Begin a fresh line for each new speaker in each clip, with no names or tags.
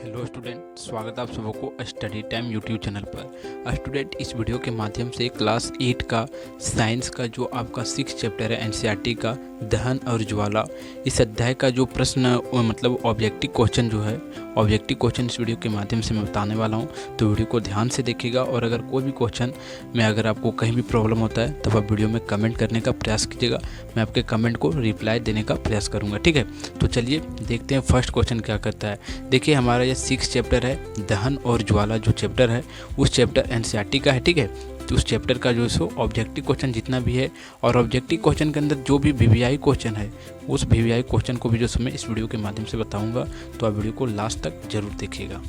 Hello student, स्वागत है आप सबको स्टडी टाइम यूट्यूब चैनल पर। स्टूडेंट, इस वीडियो के माध्यम से क्लास 8 का साइंस का जो आपका 6 चैप्टर है एनसीईआरटी का दहन और ज्वाला, इस अध्याय का जो प्रश्न मतलब ऑब्जेक्टिव क्वेश्चन जो है, ऑब्जेक्टिव क्वेश्चन इस वीडियो के माध्यम से मैं बताने वाला हूं। तो वीडियो को ध्यान से देखिएगा और अगर कोई भी क्वेश्चन में अगर आपको कहीं भी प्रॉब्लम होता है तब आप वीडियो में कमेंट करने का प्रयास कीजिएगा। मैं आपके कमेंट को रिप्लाई देने का प्रयास करूँगा, ठीक है। तो चलिए देखते हैं फर्स्ट क्वेश्चन क्या करता है। देखिए, हमारा ये 6 चैप्टर है दहन और ज्वाला, जो चैप्टर है उस चैप्टर एनसीईआरटी का है, ठीक है। तो उस चैप्टर का जो सो ऑब्जेक्टिव क्वेश्चन जितना भी है और ऑब्जेक्टिव क्वेश्चन के अंदर जो भी वीवीआई क्वेश्चन है उस वीवीआई क्वेश्चन को भी जो मैं इस वीडियो के माध्यम से बताऊंगा, तो आप वीडियो को लास्ट तक जरूर देखिएगा।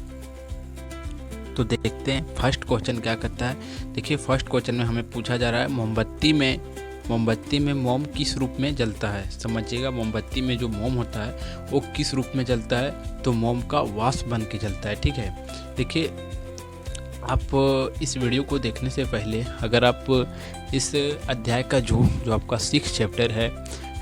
तो देखते हैं फर्स्ट क्वेश्चन क्या करता है। देखिए, फर्स्ट क्वेश्चन में हमें पूछा जा रहा है मोमबत्ती में मोम किस रूप में जलता है। समझिएगा, मोमबत्ती में जो मोम होता है वो किस रूप में जलता है, तो मोम का वाष्प बन के जलता है, ठीक है। देखिए, आप इस वीडियो को देखने से पहले अगर आप इस अध्याय का जो आपका 6 चैप्टर है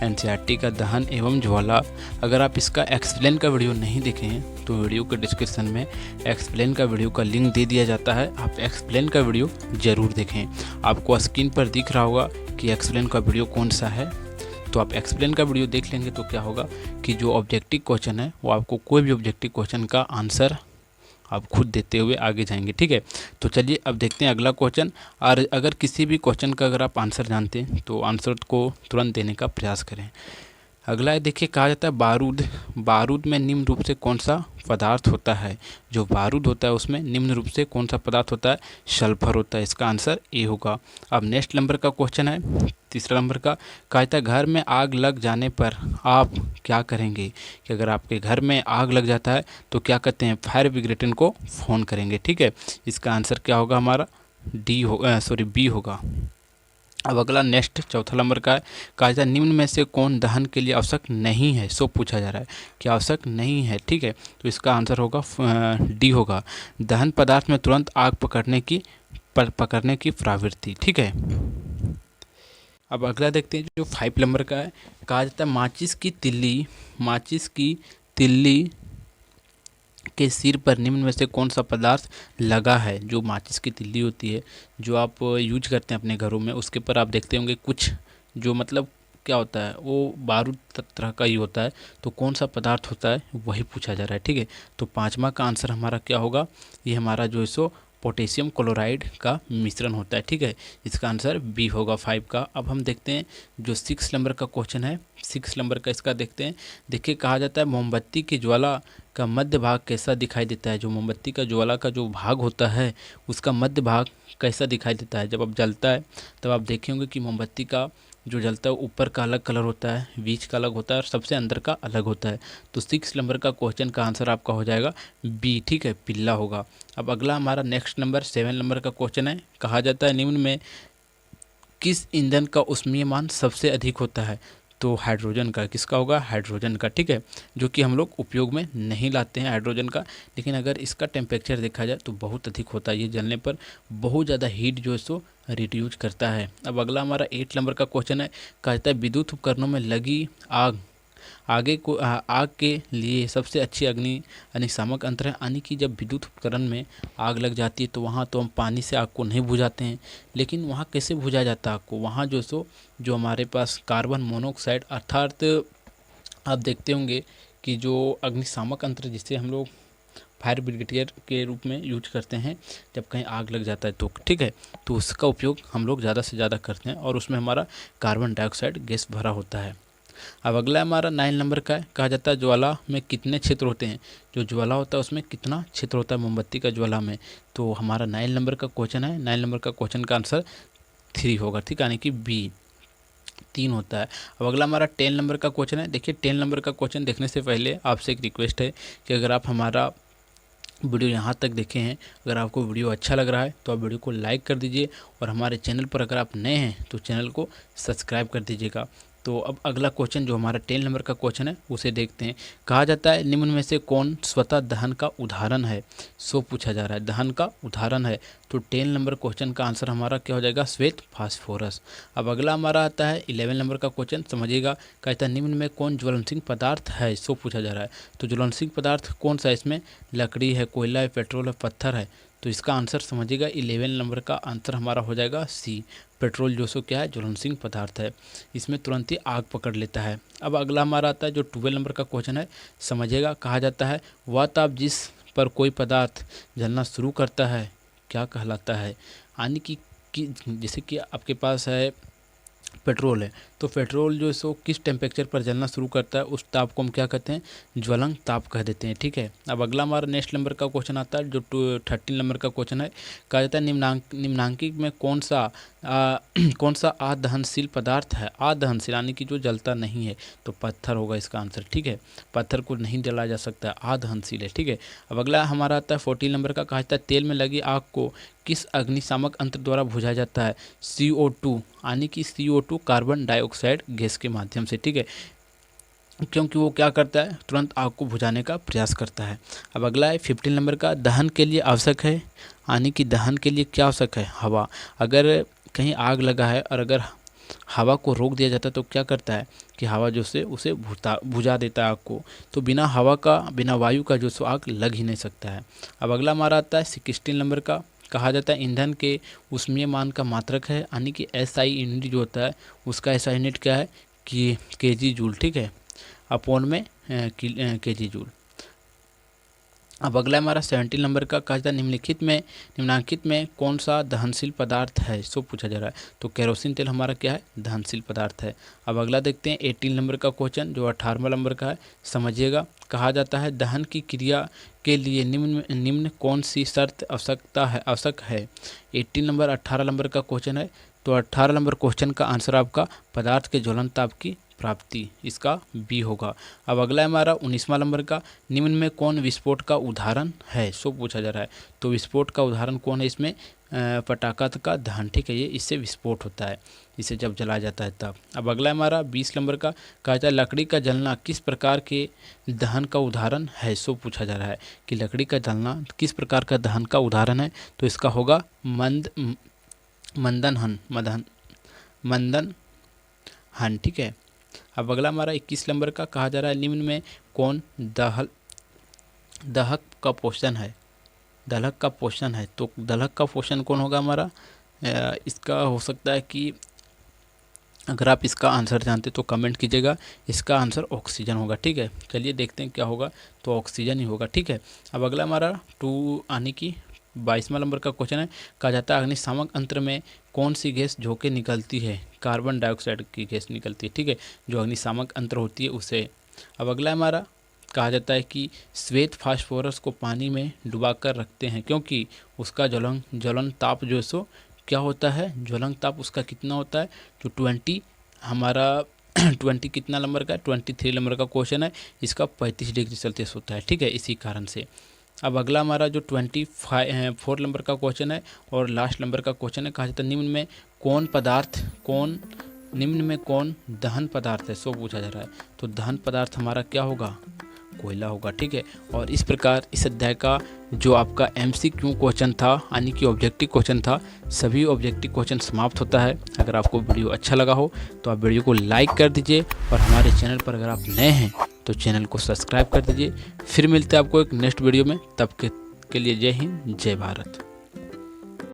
एनसीईआरटी का दहन एवं ज्वाला, अगर आप इसका एक्सप्लेन का वीडियो नहीं देखे हैं तो वीडियो के डिस्क्रिप्शन में एक्सप्लेन का वीडियो का लिंक दे दिया जाता है, आप एक्सप्लेन का वीडियो ज़रूर देखें। आपको स्क्रीन पर दिख रहा होगा कि एक्सप्लेन का वीडियो कौन सा है, तो आप एक्सप्लेन का वीडियो देख लेंगे तो क्या होगा कि जो ऑब्जेक्टिव क्वेश्चन है वो आपको कोई भी ऑब्जेक्टिव क्वेश्चन का आंसर आप खुद देते हुए आगे जाएंगे, ठीक है। तो चलिए अब देखते हैं अगला क्वेश्चन। और अगर किसी भी क्वेश्चन का अगर आप आंसर जानते हैं तो आंसर को तुरंत देने का प्रयास करें। अगला है, देखिए, कहा जाता है बारूद में निम्न रूप से कौन सा पदार्थ होता है। जो बारूद होता है उसमें निम्न रूप से कौन सा पदार्थ होता है, सल्फर होता है। इसका आंसर ए होगा। अब नेक्स्ट नंबर का क्वेश्चन है, तीसरा नंबर का। कहा जाता है घर में आग लग जाने पर आप क्या करेंगे। कि अगर आपके घर में आग लग जाता है तो क्या कहते हैं, फायर ब्रिगेड को फ़ोन करेंगे, ठीक है। इसका आंसर क्या होगा, हमारा बी होगा। अब अगला नेक्स्ट चौथा नंबर का है। कहा जाता है निम्न में से कौन दहन के लिए आवश्यक नहीं है। सो पूछा जा रहा है कि आवश्यक नहीं है, ठीक है। तो इसका आंसर होगा डी होगा, दहन पदार्थ में तुरंत आग पकड़ने की प्रवृत्ति, ठीक है। अब अगला देखते हैं जो 5 नंबर का है। कहा जाता है माचिस की तिल्ली के सिर पर निम्न में से कौन सा पदार्थ लगा है। जो माचिस की तिल्ली होती है जो आप यूज करते हैं अपने घरों में, उसके पर आप देखते होंगे कुछ जो मतलब क्या होता है, वो बारूद तरह का ही होता है। तो कौन सा पदार्थ होता है वही पूछा जा रहा है, ठीक है। तो पांचवा का आंसर हमारा क्या होगा, ये हमारा जो है सो पोटेशियम क्लोराइड का मिश्रण होता है, ठीक है। इसका आंसर बी होगा 5 का। अब हम देखते हैं जो 6 नंबर का क्वेश्चन है, 6 नंबर का इसका देखते हैं। देखिए, कहा जाता है मोमबत्ती की ज्वाला का मध्य भाग कैसा दिखाई देता है। जो मोमबत्ती का ज्वाला का जो भाग होता है उसका मध्य भाग कैसा दिखाई देता है। जब आप जलता है तब आप देखेंगे कि मोमबत्ती का जो जलता है ऊपर का अलग कलर होता है, बीच का अलग होता है और सबसे अंदर का अलग होता है। तो 6 नंबर का क्वेश्चन का आंसर आपका हो जाएगा बी, ठीक है, पीला होगा। अब अगला हमारा नेक्स्ट नंबर 7 नंबर का क्वेश्चन है। कहा जाता है निम्न में किस ईंधन का ऊष्मीयमान सबसे अधिक होता है। तो हाइड्रोजन का। किसका होगा, हाइड्रोजन का, ठीक है। जो कि हम लोग उपयोग में नहीं लाते हैं हाइड्रोजन का, लेकिन अगर इसका टेम्परेचर देखा जाए तो बहुत अधिक होता है। ये जलने पर बहुत ज़्यादा हीट जो है सो रिड्यूज करता है। अब अगला हमारा 8 नंबर का क्वेश्चन है। कहा जाता है विद्युत उपकरणों में लगी आग के लिए सबसे अच्छी अग्निशामक यंत्र है। यानी कि जब विद्युत उपकरण में आग लग जाती है तो वहाँ तो हम पानी से आग को नहीं बुझाते हैं, लेकिन वहाँ कैसे बुझाया जाता है आग को, वहाँ जो हमारे पास कार्बन मोनोऑक्साइड अर्थात आप देखते होंगे कि जो अग्निशामक यंत्र जिसे हम लोग फायर ब्रिगेडियर के रूप में यूज करते हैं जब कहीं आग लग जाता है तो, ठीक है। तो उसका उपयोग हम लोग ज़्यादा से ज़्यादा करते हैं और उसमें हमारा कार्बन डाइऑक्साइड गैस भरा होता है। अब अगला हमारा 9 नंबर का है। कहा जाता है ज्वाला में कितने क्षेत्र होते हैं। जो ज्वाला होता है उसमें कितना क्षेत्र होता है मोमबत्ती का ज्वाला में। तो हमारा 9 नंबर का क्वेश्चन है। 9 नंबर का क्वेश्चन का आंसर 3 होगा, ठीक है, यानी कि बी 3 होता है। अब अगला हमारा 10 नंबर का क्वेश्चन है। देखिए, 10 नंबर का क्वेश्चन देखने से पहले आपसे एक रिक्वेस्ट है कि अगर आप हमारा वीडियो यहाँ तक देखे हैं, अगर आपको वीडियो अच्छा लग रहा है तो आप वीडियो को लाइक कर दीजिए और हमारे चैनल पर अगर आप नए हैं तो चैनल को सब्सक्राइब कर दीजिएगा तो अब अगला क्वेश्चन जो हमारा 10 नंबर का क्वेश्चन है उसे देखते हैं। कहा जाता है निम्न में से कौन स्वतः दहन का उदाहरण है, सो पूछा जा रहा है, दहन का उदाहरण है। तो 10 नंबर क्वेश्चन का आंसर हमारा क्या हो जाएगा, श्वेत फास्फोरस। अब अगला हमारा आता है 11 नंबर का क्वेश्चन, समझिएगा। कहता है निम्न में कौन ज्वलनशील पदार्थ है, सो पूछा जा रहा है। तो ज्वलनशील पदार्थ कौन सा है, इसमें लकड़ी है, कोयला है, पेट्रोल है, पत्थर है। तो इसका आंसर समझिएगा 11 नंबर का आंसर हमारा हो जाएगा सी, पेट्रोल जो सो क्या है, ज्वलनशील पदार्थ है। इसमें तुरंत ही आग पकड़ लेता है। अब अगला हमारा आता है जो 12 नंबर का क्वेश्चन है, समझिएगा। कहा जाता है वह ताप जिस पर कोई पदार्थ जलना शुरू करता है क्या कहलाता है। यानी कि जैसे कि आपके पास है पेट्रोल है, तो पेट्रोल जो है सो किस टेम्परेचर पर जलना शुरू करता है उस ताप को हम क्या कहते हैं, ज्वलन ताप कह देते हैं। ठीक है। अब अगला हमारा नेक्स्ट नंबर का क्वेश्चन आता है जो 13 नंबर का क्वेश्चन है। कहा जाता है निम्नांकित में कौन सा अदहनशील पदार्थ है। अदहनशील यानी कि जो जलता नहीं है, तो पत्थर होगा इसका आंसर। ठीक है, पत्थर को नहीं जलाया जा सकता, अदहनशील है। ठीक है। अब अगला हमारा आता है 14 नंबर का। कहा जाता है तेल में लगी आग को किस अग्निशामक यंत्र द्वारा बुझाया जाता है। CO2 यानी कि CO2 कार्बन डाइऑक्साइड गैस के माध्यम से। ठीक है, क्योंकि वो क्या करता है, तुरंत आग को बुझाने का प्रयास करता है। अब अगला है 15 नंबर का, दहन के लिए आवश्यक है, यानी कि दहन के लिए क्या आवश्यक है, हवा। अगर कहीं आग लगा है और अगर हवा को रोक दिया जाता है तो क्या करता है कि हवा जो से उसे बुझा देता है आग को। तो बिना हवा का, बिना वायु का जो सो आग लग ही नहीं सकता है। अब अगला हमारा आता है 16 नंबर का। कहा जाता है ईंधन के ऊष्मीय मान का मात्रक है, यानी कि SI यूनिट जो होता है उसका SI यूनिट क्या है कि kg जूल। ठीक है, अपॉन में kg जूल। अब अगला हमारा 17 नंबर का। कहा जाता है निम्नांकित में कौन सा दहनशील पदार्थ है, सो पूछा जा रहा है। तो केरोसिन तेल हमारा क्या है, दहनशील पदार्थ है। अब अगला देखते हैं 18 नंबर का क्वेश्चन जो 18वां नंबर का है, समझिएगा। कहा जाता है दहन की क्रिया के लिए निम्न कौन सी शर्त आवश्यक है। 18 नंबर का क्वेश्चन है। तो 18 नंबर क्वेश्चन का आंसर आपका पदार्थ के ज्वलन ताप की प्राप्ति, इसका बी होगा। अब अगला है हमारा 19वां नंबर का। निम्न में कौन विस्फोट का उदाहरण है, सो पूछा जा रहा है। तो विस्फोट का उदाहरण कौन है इसमें, पटाखा का दहन। ठीक है, ये इससे विस्फोट होता है, इसे जब जलाया जाता है तब। अब अगला है हमारा 20 नंबर का। कहा जाता है लकड़ी का जलना किस प्रकार के दहन का उदाहरण है, सो पूछा जा रहा है कि लकड़ी का जलना किस प्रकार का दहन का उदाहरण है। तो इसका होगा मंदन हन। ठीक है। अब अगला हमारा 21 नंबर का। कहा जा रहा है निम्न में कौन दहक का पोषण है, दलहक का पोषण है। तो दलहक का पोषण कौन होगा हमारा, इसका हो सकता है कि अगर आप इसका आंसर जानते तो कमेंट कीजिएगा। इसका आंसर ऑक्सीजन होगा। ठीक है, चलिए देखते हैं क्या होगा। तो ऑक्सीजन ही होगा। ठीक है। अब अगला हमारा 2 यानी कि 22वां नंबर का क्वेश्चन है। कहा जाता है अग्निशामक यंत्र में कौन सी गैस झोंके निकलती है, कार्बन डाइऑक्साइड की गैस निकलती है। ठीक है, जो अग्निशामक यंत्र होती है उसे। अब अगला हमारा कहा जाता है कि श्वेत फास्फोरस को पानी में डुबा कर रखते हैं क्योंकि उसका ज्वलन ताप जो सो क्या होता है, ज्वलन ताप उसका कितना होता है, जो 20 हमारा 20 कितना नंबर का, 23 नंबर का क्वेश्चन है। इसका 35 डिग्री सेल्सियस होता है। ठीक है, इसी कारण से। अब अगला हमारा जो 24 नंबर का क्वेश्चन है और लास्ट नंबर का क्वेश्चन है। कहा जाता है निम्न में कौन दहन पदार्थ है, सो पूछा जा रहा है। तो दहन पदार्थ हमारा क्या होगा, कोयला होगा। ठीक है। और इस प्रकार इस अध्याय का जो आपका MCQ क्वेश्चन था, यानी कि ऑब्जेक्टिव क्वेश्चन था, सभी ऑब्जेक्टिव क्वेश्चन समाप्त होता है। अगर आपको वीडियो अच्छा लगा हो तो आप वीडियो को लाइक कर दीजिए और हमारे चैनल पर अगर आप नए हैं तो चैनल को सब्सक्राइब कर दीजिए। फिर मिलते हैं आपको एक नेक्स्ट वीडियो में, तब के लिए जय हिंद, जय भारत।